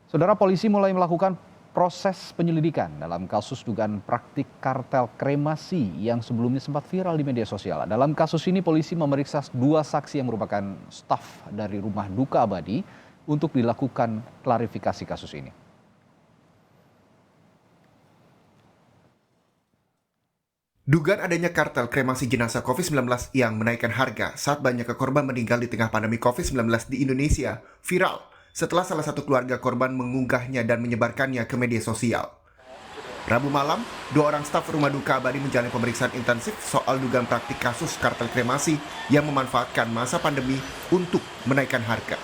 Saudara, polisi mulai melakukan proses penyelidikan dalam kasus dugaan praktik kartel kremasi yang sebelumnya sempat viral di media sosial. Dalam kasus ini polisi memeriksa dua saksi yang merupakan staf dari Rumah Duka Abadi untuk dilakukan klarifikasi kasus ini. Dugaan adanya kartel kremasi jenazah COVID-19 yang menaikkan harga saat banyaknya korban meninggal di tengah pandemi COVID-19 di Indonesia viral setelah salah satu keluarga korban mengunggahnya dan menyebarkannya ke media sosial. Rabu malam, dua orang staf Rumah Duka Abadi menjalani pemeriksaan intensif soal dugaan praktik kasus kartel kremasi yang memanfaatkan masa pandemi untuk menaikkan harga.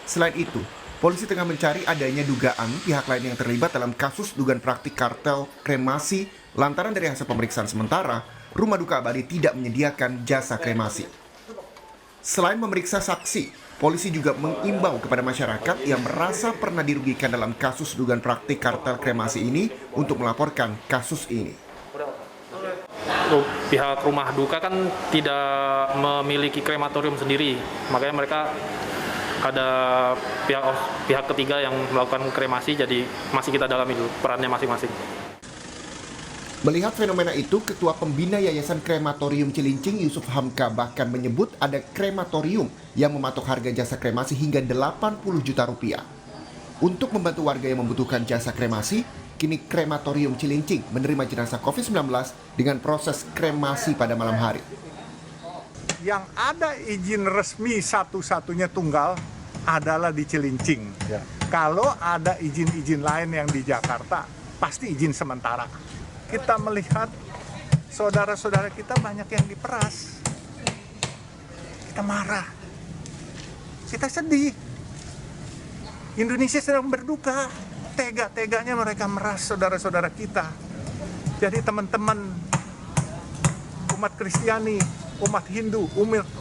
Selain itu, polisi tengah mencari adanya dugaan pihak lain yang terlibat dalam kasus dugaan praktik kartel kremasi lantaran dari hasil pemeriksaan sementara, Rumah Duka Abadi tidak menyediakan jasa kremasi. Selain memeriksa saksi, polisi juga mengimbau kepada masyarakat yang merasa pernah dirugikan dalam kasus dugaan praktik kartel kremasi ini untuk melaporkan kasus ini. Pihak Rumah Duka kan tidak memiliki krematorium sendiri, makanya mereka ada pihak ketiga yang melakukan kremasi, jadi masih kita dalami dulu perannya masing-masing. Melihat fenomena itu, Ketua Pembina Yayasan Krematorium Cilincing Yusuf Hamka bahkan menyebut ada krematorium yang mematok harga jasa kremasi hingga 80 juta rupiah. Untuk membantu warga yang membutuhkan jasa kremasi, kini Krematorium Cilincing menerima jenazah COVID-19 dengan proses kremasi pada malam hari. Yang ada izin resmi satu-satunya tunggal adalah di Cilincing. Ya. Kalau ada izin-izin lain yang di Jakarta, pasti izin sementara. Kita melihat saudara-saudara kita banyak yang diperas. Kita marah. Kita sedih. Indonesia sedang berduka. Tega-teganya mereka meras saudara-saudara kita. Jadi teman-teman umat Kristiani, umat Hindu,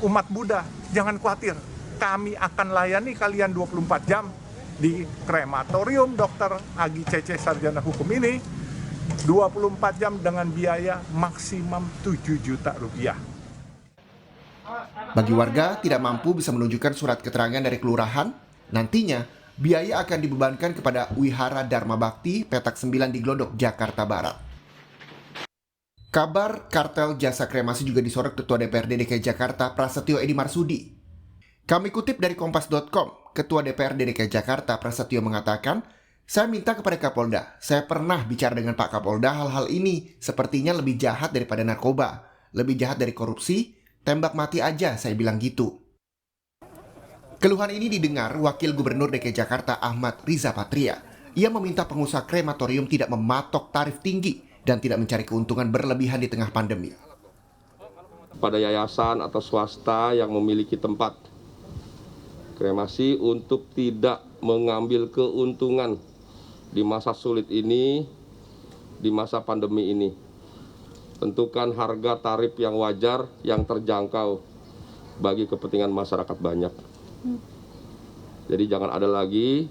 umat Buddha, jangan khawatir. Kami akan layani kalian 24 jam di Krematorium Dr. Agi Cece Sarjana Hukum ini. 24 jam dengan biaya maksimum 7 juta rupiah. Bagi warga tidak mampu bisa menunjukkan surat keterangan dari kelurahan, nantinya biaya akan dibebankan kepada Wihara Dharma Bakti Petak 9 di Glodok, Jakarta Barat. Kabar kartel jasa kremasi juga disorot Ketua DPRD DKI Jakarta Prasetyo Edi Marsudi. Kami kutip dari Kompas.com, Ketua DPRD DKI Jakarta Prasetyo mengatakan, "Saya minta kepada Kapolda, saya pernah bicara dengan Pak Kapolda hal-hal ini sepertinya lebih jahat daripada narkoba, lebih jahat dari korupsi, tembak mati aja," saya bilang gitu. Keluhan ini didengar Wakil Gubernur DKI Jakarta Ahmad Riza Patria. Ia meminta pengusaha krematorium tidak mematok tarif tinggi dan tidak mencari keuntungan berlebihan di tengah pandemi. Pada yayasan atau swasta yang memiliki tempat kremasi untuk tidak mengambil keuntungan di masa sulit ini, di masa pandemi ini. Tentukan harga tarif yang wajar, yang terjangkau bagi kepentingan masyarakat banyak. Jadi jangan ada lagi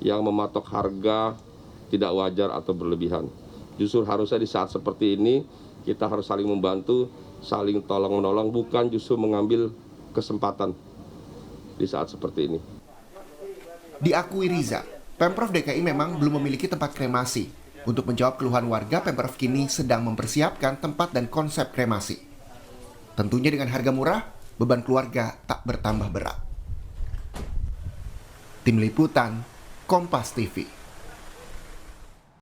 yang mematok harga tidak wajar atau berlebihan. Justru harusnya di saat seperti ini, kita harus saling membantu, saling tolong-menolong, bukan justru mengambil kesempatan di saat seperti ini. Diakui Riza, Pemprov DKI memang belum memiliki tempat kremasi. Untuk menjawab keluhan warga, Pemprov kini sedang mempersiapkan tempat dan konsep kremasi. Tentunya dengan harga murah, beban keluarga tak bertambah berat. Tim Liputan, Kompas TV.